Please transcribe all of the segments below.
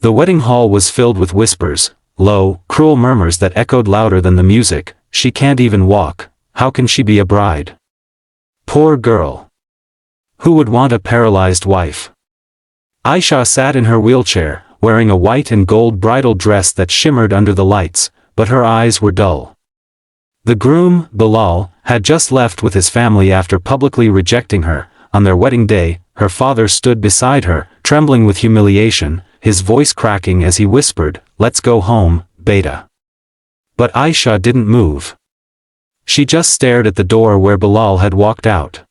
The wedding hall was filled with whispers, low, cruel murmurs that echoed louder than the music. She can't even walk. How can she be a bride? Poor girl. Who would want a paralyzed wife? Ayesha sat in her wheelchair, wearing a white and gold bridal dress that shimmered under the lights, but her eyes were dull. The groom, Bilal, had just left with his family after publicly rejecting her. On their wedding day, her father stood beside her, trembling with humiliation, his voice cracking as he whispered, "Let's go home, Beta." But Ayesha didn't move. She just stared at the door where Bilal had walked out.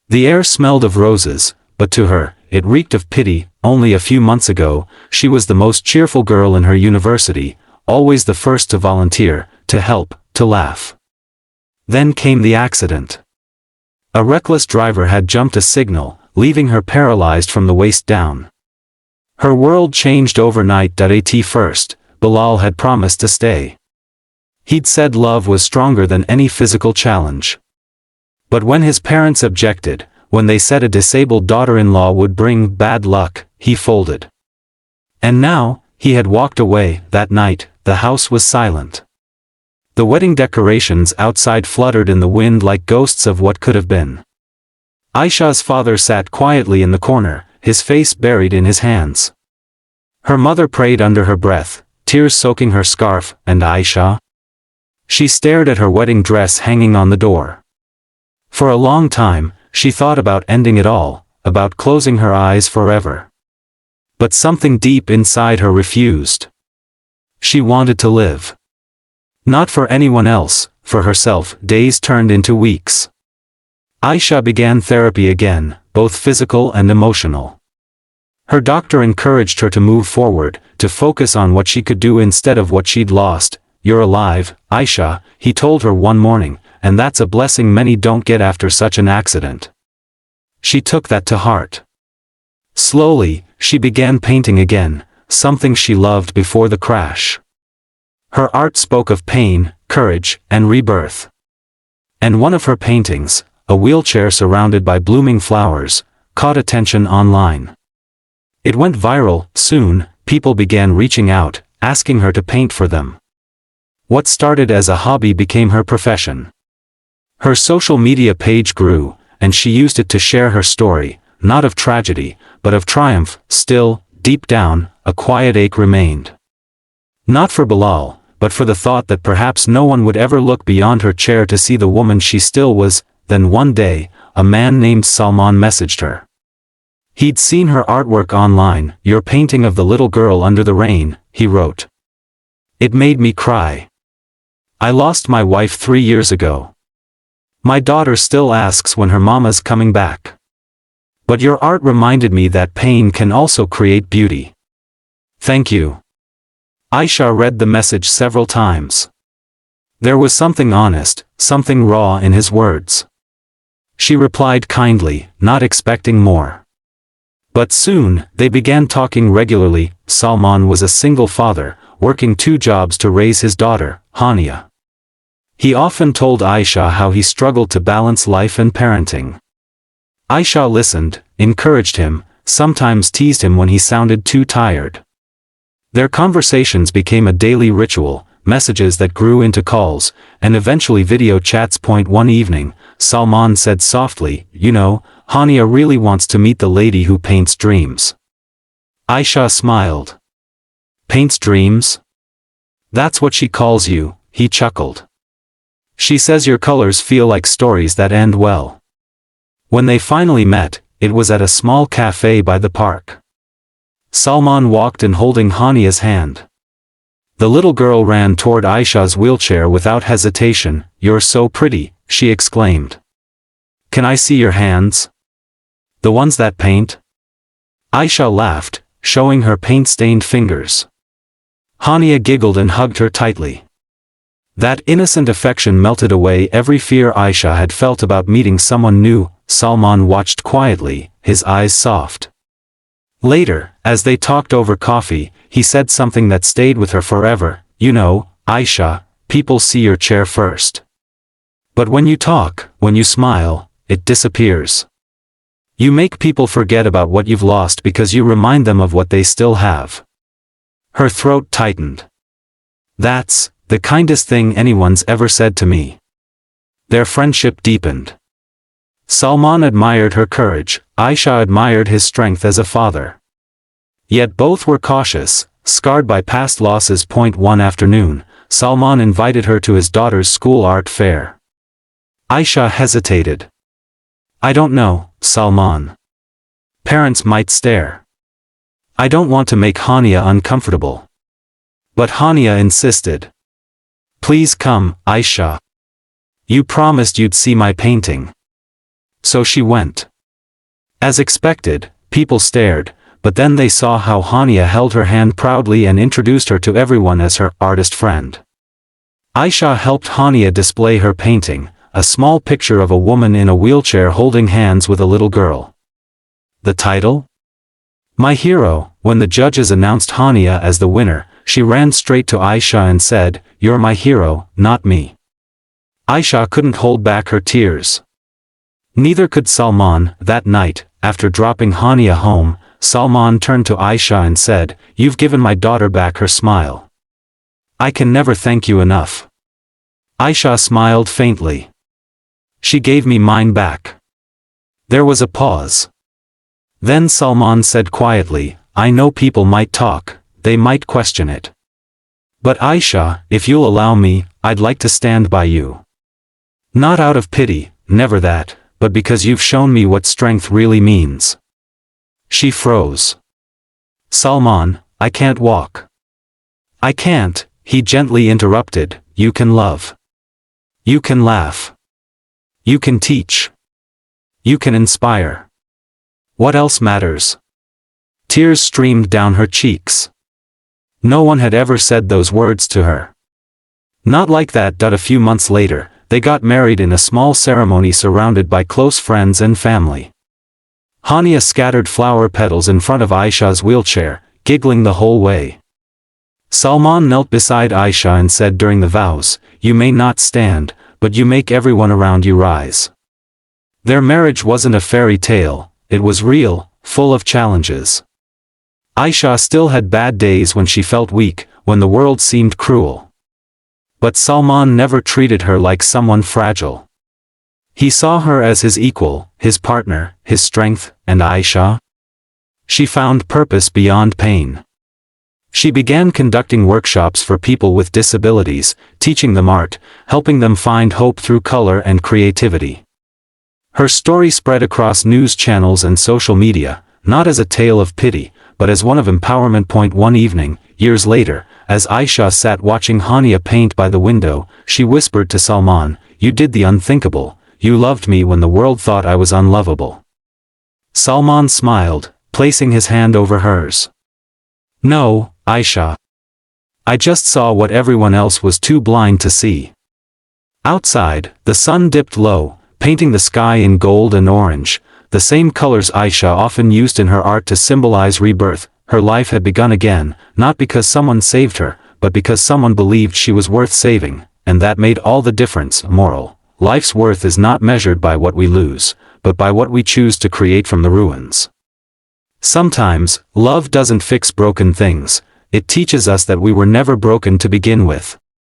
The air smelled of roses, but to her, it reeked of pity. Only a few months ago, she was the most cheerful girl in her university, always the first to volunteer, to help, to laugh. Then came the accident. A reckless driver had jumped a signal, leaving her paralyzed from the waist down. Her world changed overnight. At first, Bilal had promised to stay. He'd said love was stronger than any physical challenge. But when his parents objected, when they said a disabled daughter-in-law would bring bad luck, he folded. And now, he had walked away. That night, the house was silent. The wedding decorations outside fluttered in the wind like ghosts of what could have been. Ayesha's father sat quietly in the corner, his face buried in his hands. Her mother prayed under her breath, tears soaking her scarf. And Ayesha? She stared at her wedding dress hanging on the door. For a long time, she thought about ending it all, about closing her eyes forever. But something deep inside her refused. She wanted to live. Not for anyone else, for herself. Days turned into weeks. Ayesha began therapy again, both physical and emotional. Her doctor encouraged her to move forward, to focus on what she could do instead of what she'd lost. "You're alive, Ayesha," he told her one morning, "and that's a blessing many don't get after such an accident." She took that to heart. Slowly, she began painting again, something she loved before the crash. Her art spoke of pain, courage, and rebirth. And one of her paintings, a wheelchair surrounded by blooming flowers, caught attention online. It went viral. Soon, people began reaching out, asking her to paint for them. What started as a hobby became her profession. Her social media page grew, and she used it to share her story, not of tragedy, but of triumph. Still, deep down, a quiet ache remained. Not for Bilal, but for the thought that perhaps no one would ever look beyond her chair to see the woman she still was. Then one day, a man named Salman messaged her. He'd seen her artwork online. "Your painting of the little girl under the rain," he wrote. "It made me cry. I lost my wife 3 years ago. My daughter still asks when her mama's coming back. But your art reminded me that pain can also create beauty. Thank you." Ayesha read the message several times. There was something honest, something raw in his words. She replied kindly, not expecting more. But soon, they began talking regularly. Salman was a single father, working 2 jobs to raise his daughter, Hania. He often told Ayesha how he struggled to balance life and parenting. Ayesha listened, encouraged him, sometimes teased him when he sounded too tired. Their conversations became a daily ritual, messages that grew into calls, and eventually video chats. One evening, Salman said softly, "You know, Hania really wants to meet the lady who paints dreams." Ayesha smiled. "Paints dreams? That's what she calls you," he chuckled. "She says your colors feel like stories that end well." When they finally met, it was at a small cafe by the park. Salman walked in holding Hania's hand. The little girl ran toward Ayesha's wheelchair without hesitation. "You're so pretty," she exclaimed. "Can I see your hands? The ones that paint?" Ayesha laughed, showing her paint-stained fingers. Hania giggled and hugged her tightly. That innocent affection melted away every fear Ayesha had felt about meeting someone new. Salman watched quietly, his eyes soft. Later, as they talked over coffee, he said something that stayed with her forever. "You know, Ayesha, people see your chair first. But when you talk, when you smile, it disappears. You make people forget about what you've lost because you remind them of what they still have." Her throat tightened. That's the kindest thing anyone's ever said to me. Their friendship deepened. Salman admired her courage, Ayesha admired his strength as a father. Yet both were cautious, scarred by past losses. One afternoon, Salman invited her to his daughter's school art fair. Ayesha hesitated. I don't know, Salman. Parents might stare. I don't want to make Hania uncomfortable. But Hania insisted. Please come, Ayesha. You promised you'd see my painting. So she went. As expected, people stared, but then they saw how Hania held her hand proudly and introduced her to everyone as her artist friend. Ayesha helped Hania display her painting, a small picture of a woman in a wheelchair holding hands with a little girl. The title? My Hero. When the judges announced Hania as the winner, she ran straight to Ayesha and said, You're my hero, not me. Ayesha couldn't hold back her tears. Neither could Salman. That night, after dropping Hania home, Salman turned to Ayesha and said, You've given my daughter back her smile. I can never thank you enough. Ayesha smiled faintly. She gave me mine back. There was a pause. Then Salman said quietly, I know people might talk, they might question it. But Ayesha, if you'll allow me, I'd like to stand by you. Not out of pity, never that, but because you've shown me what strength really means. She froze. Salman, I can't walk. I can't, he gently interrupted, you can love. You can laugh. You can teach. You can inspire. What else matters? Tears streamed down her cheeks. No one had ever said those words to her. Not like that. A few months later, they got married in a small ceremony surrounded by close friends and family. Hania scattered flower petals in front of Ayesha's wheelchair, giggling the whole way. Salman knelt beside Ayesha and said during the vows, You may not stand, but you make everyone around you rise. Their marriage wasn't a fairy tale, it was real, full of challenges. Ayesha still had bad days when she felt weak, when the world seemed cruel. But Salman never treated her like someone fragile. He saw her as his equal, his partner, his strength. And Ayesha? She found purpose beyond pain. She began conducting workshops for people with disabilities, teaching them art, helping them find hope through color and creativity. Her story spread across news channels and social media, not as a tale of pity, but as one of empowerment. One evening, years later, as Ayesha sat watching Hania paint by the window, she whispered to Salman, You did the unthinkable, you loved me when the world thought I was unlovable. Salman smiled, placing his hand over hers. No, Ayesha. I just saw what everyone else was too blind to see. Outside, the sun dipped low, painting the sky in gold and orange, the same colors Ayesha often used in her art to symbolize rebirth. Her life had begun again, not because someone saved her, but because someone believed she was worth saving, and that made all the difference. Moral: life's worth is not measured by what we lose, but by what we choose to create from the ruins. Sometimes, love doesn't fix broken things, it teaches us that we were never broken to begin with.